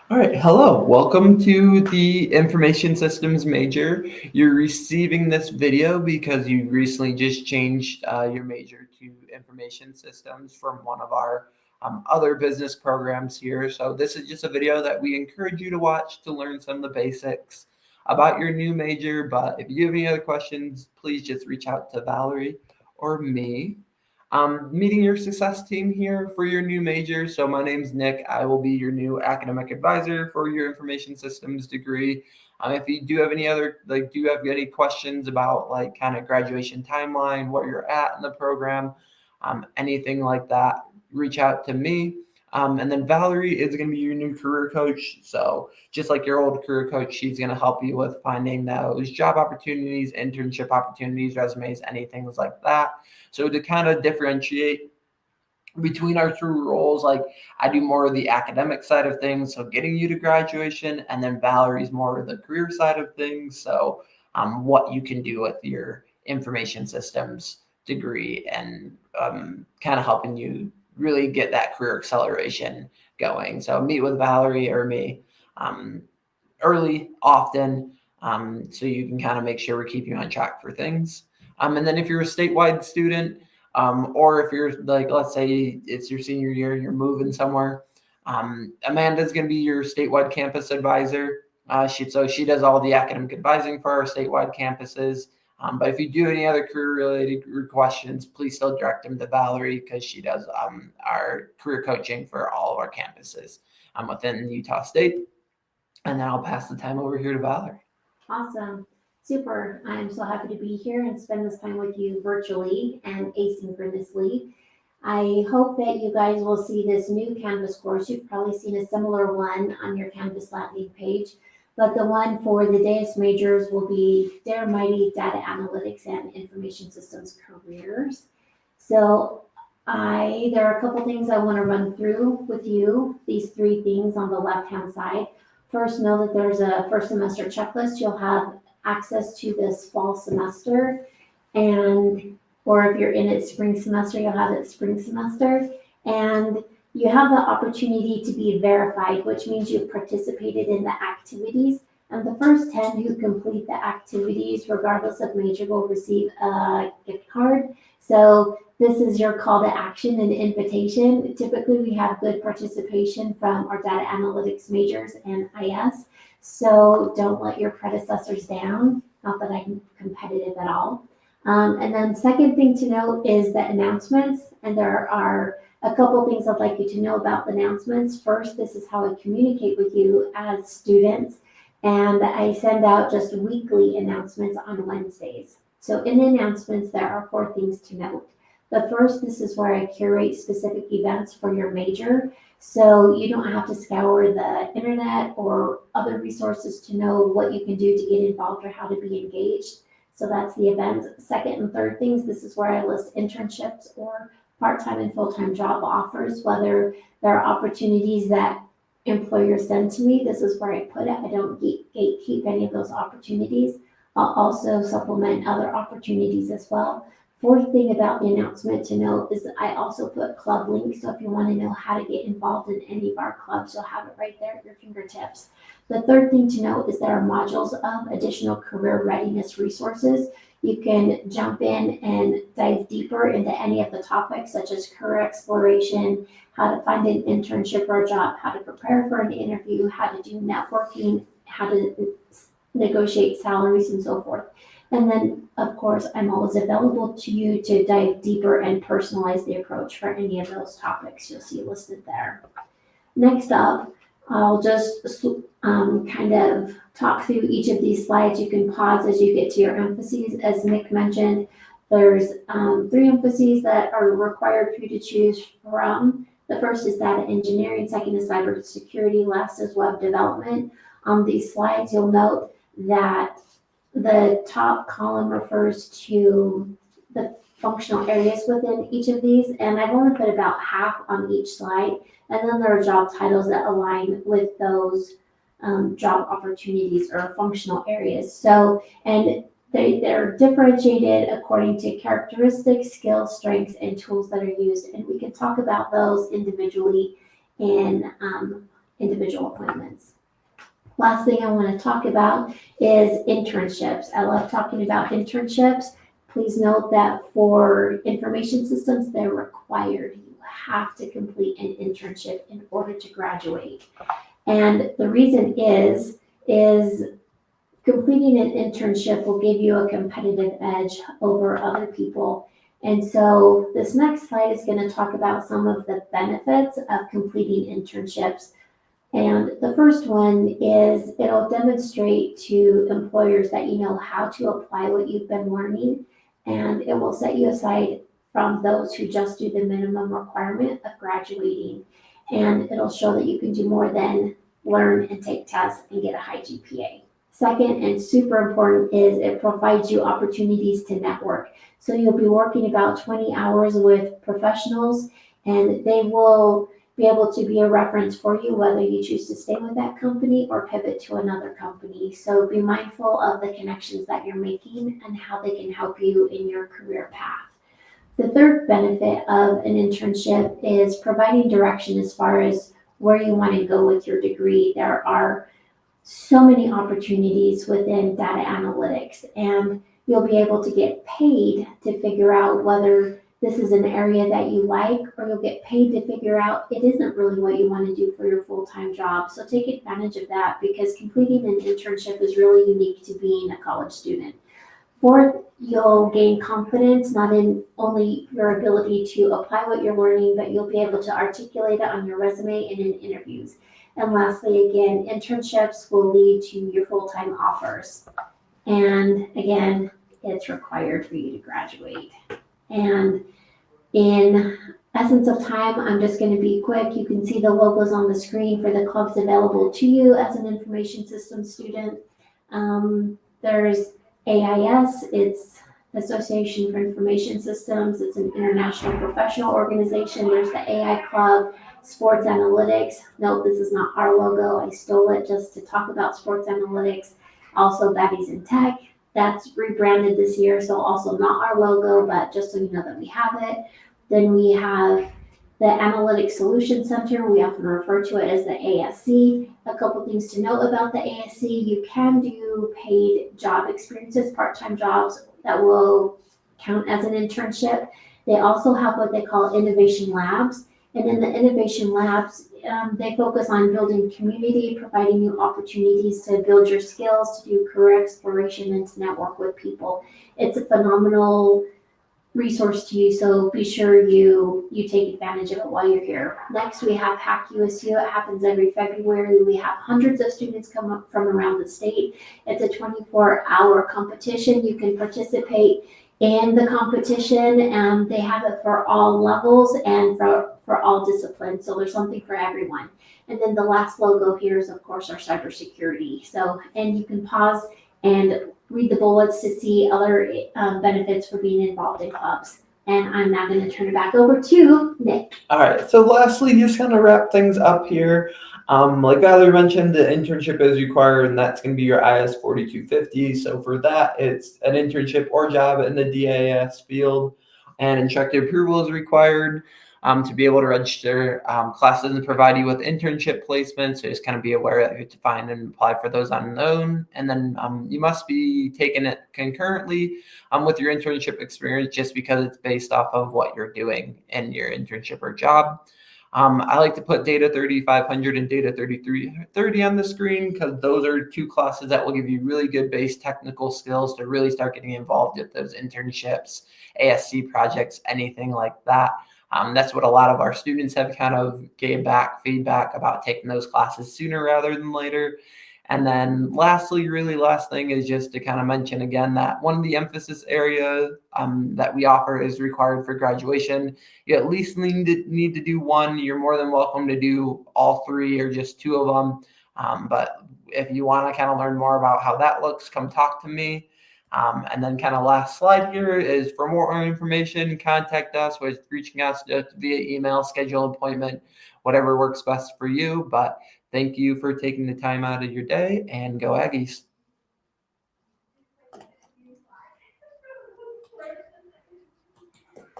All right, hello. Welcome to the Information Systems major. You're receiving this video because you recently just changed your major to Information Systems from one of our other business programs here. So this is just a video that we encourage you to watch to learn some of the basics about your new major. But if you have any other questions, please just reach out to Valerie or me. Meeting your success team here for your new major. So my name's Nick. I will be your new academic advisor for your information systems degree. If you do have any other, do you have any questions about kind of graduation timeline, where you're at in the program, anything like that, reach out to me. And then Valerie is going to be your new career coach. So just like your old career coach, she's going to help you with finding those job opportunities, internship opportunities, resumes, anything like that. So to kind of differentiate between our two roles, like I do more of the academic side of things, so getting you to graduation, and then Valerie's more of the career side of things, so what you can do with your information systems degree and kind of helping you really get that career acceleration going. So meet with Valerie or me um, early, often, so you can kind of make sure we're keeping you on track for things. And then if you're a statewide student, or if you're like, let's say it's your senior year, you're moving somewhere, Amanda's going to be your statewide campus advisor. She does all the academic advising for our statewide campuses. But if you do any other career related questions, please still direct them to Valerie because she does our career coaching for all of our campuses within Utah State. And then I'll pass the time over here to Valerie. Awesome. Super. I'm so happy to be here and spend this time with you virtually and asynchronously. I hope that you guys will see this new Canvas course. You've probably seen a similar one on your Canvas landing page, but the one for the DAIS majors will be Dare Mighty Data Analytics and Information Systems Careers. So there are a couple things I want to run through with you, these three things on the left-hand side. First, know that there's a first semester checklist. You'll have access to this fall semester, or if you're in it spring semester, you'll have it spring semester. And you have the opportunity to be verified, which means you've participated in the activities. And the first 10 who complete the activities, regardless of major, will receive a gift card. So this is your call to action and invitation. Typically, we have good participation from our data analytics majors and IS. So don't let your predecessors down. Not that I'm competitive at all. And then second thing to note is the announcements. And there are a couple things I'd like you to know about the announcements. First, this is how I communicate with you as students. And I send out just weekly announcements on Wednesdays. So in the announcements, there are 4 things to note. The first, this is where I curate specific events for your major. So you don't have to scour the internet or other resources to know what you can do to get involved or how to be engaged. So that's the event. Second and third things, this is where I list internships or part-time and full-time job offers, whether there are opportunities that employers send to me. This is where I put it. I don't gatekeep any of those opportunities. I'll also supplement other opportunities as well. Fourth thing about the announcement to note is that I also put club links. So if you want to know how to get involved in any of our clubs, you'll have it right there at your fingertips. The third thing to note is there are modules of additional career readiness resources. You can jump in and dive deeper into any of the topics such as career exploration, how to find an internship or a job, how to prepare for an interview, how to do networking, how to negotiate salaries and so forth. And then, of course, I'm always available to you to dive deeper and personalize the approach for any of those topics you'll see listed there. Next up, I'll just kind of talk through each of these slides. You can pause as you get to your emphases. As Nick mentioned, there's 3 emphases that are required for you to choose from. The first is data engineering, second is cybersecurity, last is web development. On these slides, you'll note that the top column refers to the functional areas within each of these, and I've only put about half on each slide. And then there are job titles that align with those job opportunities or functional areas. So, and they're differentiated according to characteristics, skills, strengths, and tools that are used. And we can talk about those individually in individual appointments. Last thing I want to talk about is internships. I love talking about internships. Please note that for information systems, they're required. You have to complete an internship in order to graduate. And the reason is completing an internship will give you a competitive edge over other people. And so this next slide is going to talk about some of the benefits of completing internships. And the first one is it'll demonstrate to employers that you know how to apply what you've been learning, and it will set you aside from those who just do the minimum requirement of graduating. And it'll show that you can do more than learn and take tests and get a high GPA. Second, and super important, is it provides you opportunities to network. So you'll be working about 20 hours with professionals, and they will be able to be a reference for you whether you choose to stay with that company or pivot to another company. So be mindful of the connections that you're making and how they can help you in your career path. The third benefit of an internship is providing direction as far as where you want to go with your degree. There are so many opportunities within data analytics, and you'll be able to get paid to figure out whether this is an area that you like, or you'll get paid to figure out it isn't really what you want to do for your full-time job. So take advantage of that, because completing an internship is really unique to being a college student. Fourth, you'll gain confidence, not in only your ability to apply what you're learning, but you'll be able to articulate it on your resume and in interviews. And lastly, again, internships will lead to your full-time offers. And again, it's required for you to graduate. And in essence of time, I'm just going to be quick. You can see the logos on the screen for the clubs available to you as an information systems student. There's AIS, it's Association for Information Systems. It's an international professional organization. There's the AI Club, Sports Analytics. Note, this is not our logo. I stole it just to talk about sports analytics. Also, Baddies in Tech. That's rebranded this year, so also not our logo, but just so you know that we have it. Then we have the Analytics Solution Center. We often refer to it as the ASC. A couple things to note about the ASC: you can do paid job experiences, part-time jobs that will count as an internship. They also have what they call innovation labs. And in the innovation labs, they focus on building community, providing you opportunities to build your skills, to do career exploration, and to network with people. It's a phenomenal resource to you, so be sure you take advantage of it while you're here. Next, we have Hack USU. It happens every February. We have hundreds of students come up from around the state. It's a 24-hour competition. You can participate in the competition, and they have it for all levels and for all disciplines. So there's something for everyone. And then the last logo here is, of course, our cybersecurity. So, and you can pause and read the bullets to see other benefits for being involved in clubs. And I'm now going to turn it back over to Nick. All right, so lastly, just kind of wrap things up here. Like Valerie mentioned, the internship is required, and that's going to be your IS 4250. So for that, it's an internship or job in the DAS field, and instructor approval is required to be able to register. Class doesn't provide you with internship placements, so just kind of be aware that you have to find and apply for those on your own. And then you must be taking it concurrently with your internship experience, just because it's based off of what you're doing in your internship or job. I like to put Data 3500 and Data 3330 on the screen, because those are two classes that will give you really good base technical skills to really start getting involved with those internships, ASC projects, anything like that. That's what a lot of our students have kind of gave back feedback about, taking those classes sooner rather than later. And then lastly, really last thing is just to kind of mention again that one of the emphasis areas that we offer is required for graduation. You at least need to do one. You're more than welcome to do all three or just two of them. But if you want to kind of learn more about how that looks, come talk to me. And then kind of last slide here is for more information, contact us with reaching us via email, schedule an appointment, whatever works best for you. But thank you for taking the time out of your day, and go Aggies.